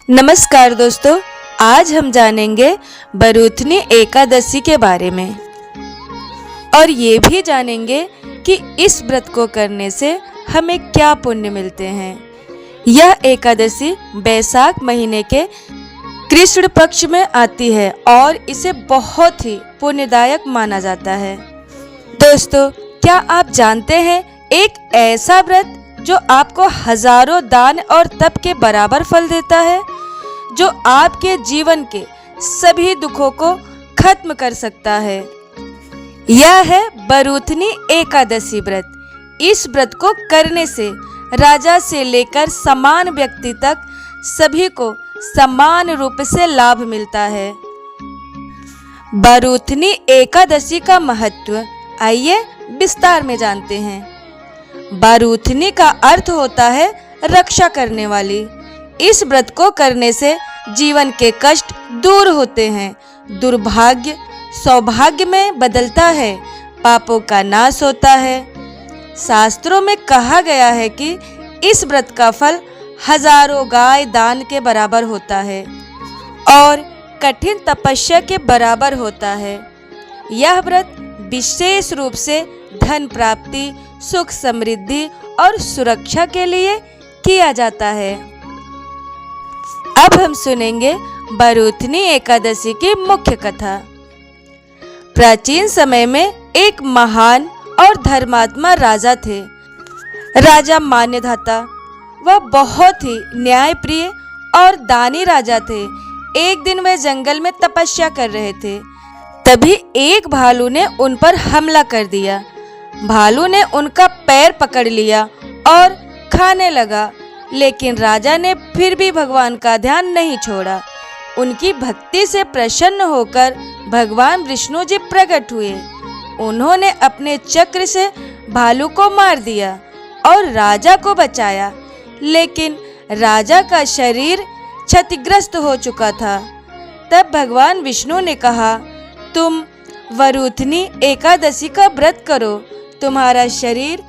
नमस्कार दोस्तों, आज हम जानेंगे बरूथनी एकादशी के बारे में और ये भी जानेंगे कि इस व्रत को करने से हमें क्या पुण्य मिलते हैं। यह एकादशी बैसाख महीने के कृष्ण पक्ष में आती है और इसे बहुत ही पुण्यदायक माना जाता है। दोस्तों, क्या आप जानते हैं एक ऐसा व्रत जो आपको हजारों दान और तप के बराबर फल देता है, जो आपके जीवन के सभी दुखों को खत्म कर सकता है। यह है बरूथनी एकादशी व्रत। इस व्रत को करने से राजा से लेकर समान व्यक्ति तक सभी को समान रूप से लाभ मिलता है। बरूथनी एकादशी का महत्व आइए विस्तार में जानते हैं। बरूथनी का अर्थ होता है रक्षा करने वाली। इस व्रत को करने से जीवन के कष्ट दूर होते हैं, दुर्भाग्य सौभाग्य में बदलता है, पापों का नाश होता है। शास्त्रों में कहा गया है कि इस व्रत का फल हजारों गाय दान के बराबर होता है और कठिन तपस्या के बराबर होता है। यह व्रत विशेष रूप से धन प्राप्ति, सुख समृद्धि और सुरक्षा के लिए किया जाता है। अब हम सुनेंगे बरूथनी एकादशी की मुख्य कथा। प्राचीन समय में एक महान और धर्मात्मा राजा थे। राजा मान्यधाता, वह बहुत ही न्यायप्रिय और दानी राजा थे। एक दिन वे जंगल में तपस्या कर रहे थे, तभी एक भालू ने उन पर हमला कर दिया। भालू ने उनका पैर पकड़ लिया और खाने लगा, लेकिन राजा ने फिर भी भगवान का ध्यान नहीं छोड़ा। उनकी भक्ति से प्रसन्न होकर भगवान विष्णु जी प्रकट हुए। उन्होंने अपने चक्र से भालू को मार दिया और राजा को बचाया, लेकिन राजा का शरीर क्षतिग्रस्त हो चुका था। तब भगवान विष्णु ने कहा, तुम बरूथनी एकादशी का व्रत करो, तुम्हारा शरीर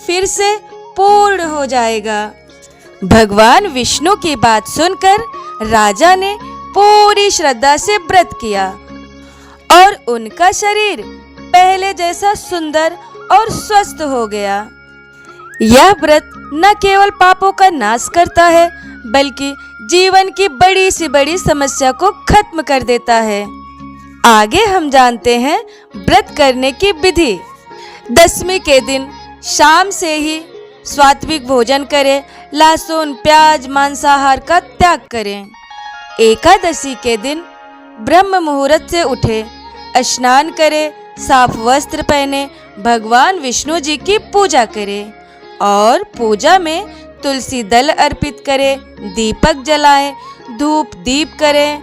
फिर से पूर्ण हो जाएगा। भगवान विष्णु की बात सुनकर राजा ने पूरी श्रद्धा से व्रत किया और उनका शरीर पहले जैसा सुंदर और स्वस्थ हो गया। यह व्रत न केवल पापों का नाश करता है, बल्कि जीवन की बड़ी से बड़ी समस्या को खत्म कर देता है। आगे हम जानते हैं व्रत करने की विधि। दशमी के दिन शाम से ही सात्विक भोजन करें, लहसुन प्याज मांसाहार का त्याग करें। एकादशी के दिन ब्रह्म मुहूर्त से उठे, स्नान करें, साफ वस्त्र पहने, भगवान विष्णु जी की पूजा करें और पूजा में तुलसी दल अर्पित करें, दीपक जलाएं, धूप दीप करें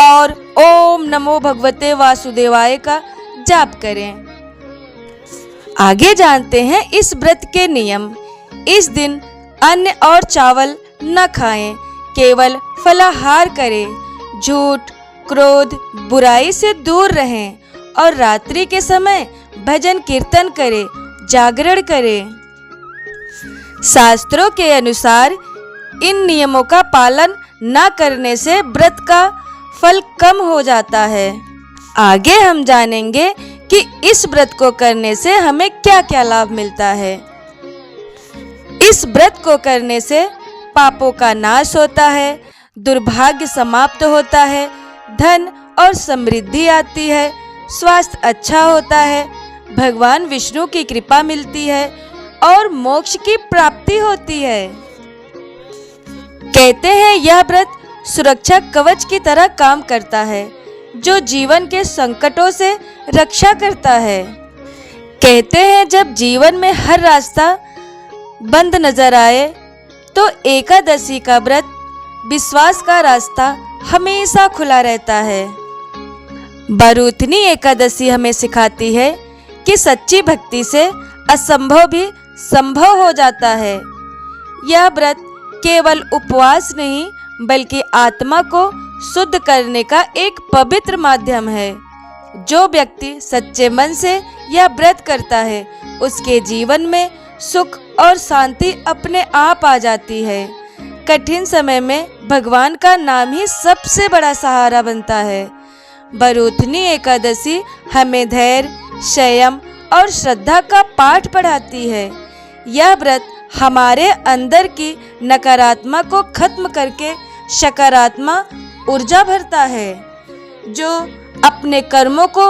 और ओम नमो भगवते वासुदेवाय का जाप करें। आगे जानते हैं इस व्रत के नियम। इस दिन अन्न और चावल न खाएं, केवल फलाहार करें, झूठ क्रोध बुराई से दूर रहें और रात्रि के समय भजन कीर्तन करें, जागरण करें। शास्त्रों के अनुसार इन नियमों का पालन न करने से व्रत का फल कम हो जाता है। आगे हम जानेंगे कि इस व्रत को करने से हमें क्या क्या लाभ मिलता है। इस व्रत को करने से पापों का नाश होता है, दुर्भाग्य समाप्त होता है, धन और समृद्धि आती है, स्वास्थ्य अच्छा होता है, भगवान विष्णु की कृपा मिलती है और मोक्ष की प्राप्ति होती है। कहते हैं यह व्रत सुरक्षा कवच की तरह काम करता है, जो जीवन के संकटों से रक्षा करता है। कहते हैं जब जीवन में हर रास्ता बंद नजर आए तो एकादशी का व्रत विश्वास का रास्ता हमेशा खुला रहता है। बरूथनी एकादशी हमें सिखाती है कि सच्ची भक्ति से असंभव भी संभव हो जाता है। यह व्रत केवल उपवास नहीं, बल्कि आत्मा को शुद्ध करने का एक पवित्र माध्यम है। जो व्यक्ति सच्चे मन से यह व्रत करता है, उसके जीवन में सुख और शांति अपने आप आ जाती है। कठिन समय में भगवान का नाम ही सबसे बड़ा सहारा बनता है। बरूथनी एकादशी हमें धैर्य, संयम और श्रद्धा का पाठ पढ़ाती है। यह व्रत हमारे अंदर की नकारात्मक को खत्म करके सकारात्मक ऊर्जा भरता है। जो अपने कर्मों को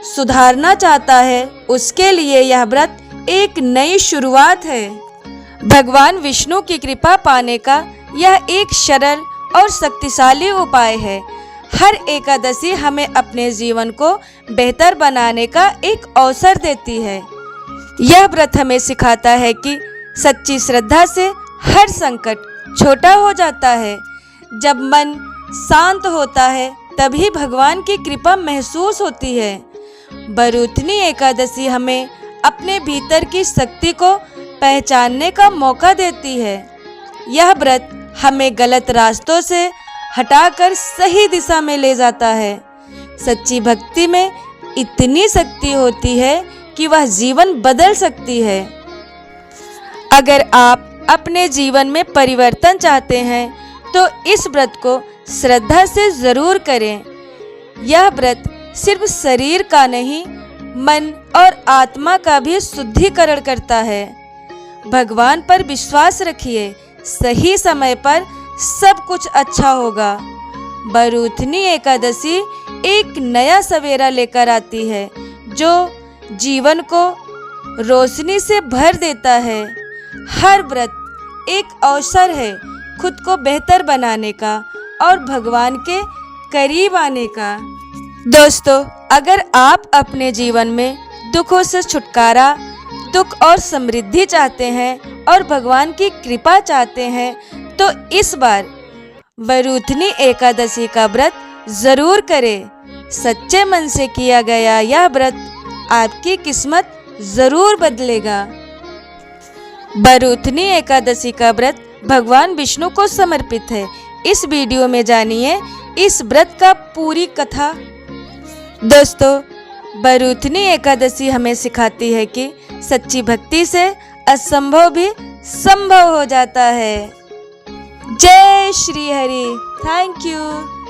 सुधारना चाहता है उसके लिए यह व्रत एक नई शुरुआत है। भगवान विष्णु की कृपा पाने का यह एक सरल और शक्तिशाली उपाय है। हर एकादशी हमें अपने जीवन को बेहतर बनाने का एक अवसर देती है। यह व्रत हमें सिखाता है कि सच्ची श्रद्धा से हर संकट छोटा हो जाता है। जब मन शांत होता है तभी भगवान की कृपा महसूस होती है। बरूथनी एकादशी हमें अपने भीतर की शक्ति को पहचानने का मौका देती है। यह व्रत हमें गलत रास्तों से हटाकर सही दिशा में ले जाता है। सच्ची भक्ति में इतनी शक्ति होती है कि वह जीवन बदल सकती है। अगर आप अपने जीवन में परिवर्तन चाहते हैं तो इस व्रत को श्रद्धा से जरूर करें। यह व्रत सिर्फ शरीर का नहीं, मन और आत्मा का भी शुद्धिकरण करता है। भगवान पर विश्वास रखिए, सही समय पर सब कुछ अच्छा होगा। बरूथनी एकादशी एक नया सवेरा लेकर आती है जो जीवन को रोशनी से भर देता है। हर व्रत एक अवसर है खुद को बेहतर बनाने का और भगवान के करीब आने का। दोस्तों, अगर आप अपने जीवन में दुखों से छुटकारा, दुख और समृद्धि चाहते हैं और भगवान की कृपा चाहते हैं तो इस बार बरूथनी एकादशी का व्रत जरूर करें। सच्चे मन से किया गया यह व्रत आपकी किस्मत जरूर बदलेगा। बरूथनी एकादशी का व्रत भगवान विष्णु को समर्पित है। इस वीडियो में जानिए इस व्रत का पूरी कथा। दोस्तों, बरूथनी एकादशी हमें सिखाती है कि सच्ची भक्ति से असंभव भी संभव हो जाता है। जय श्री हरि। Thank you.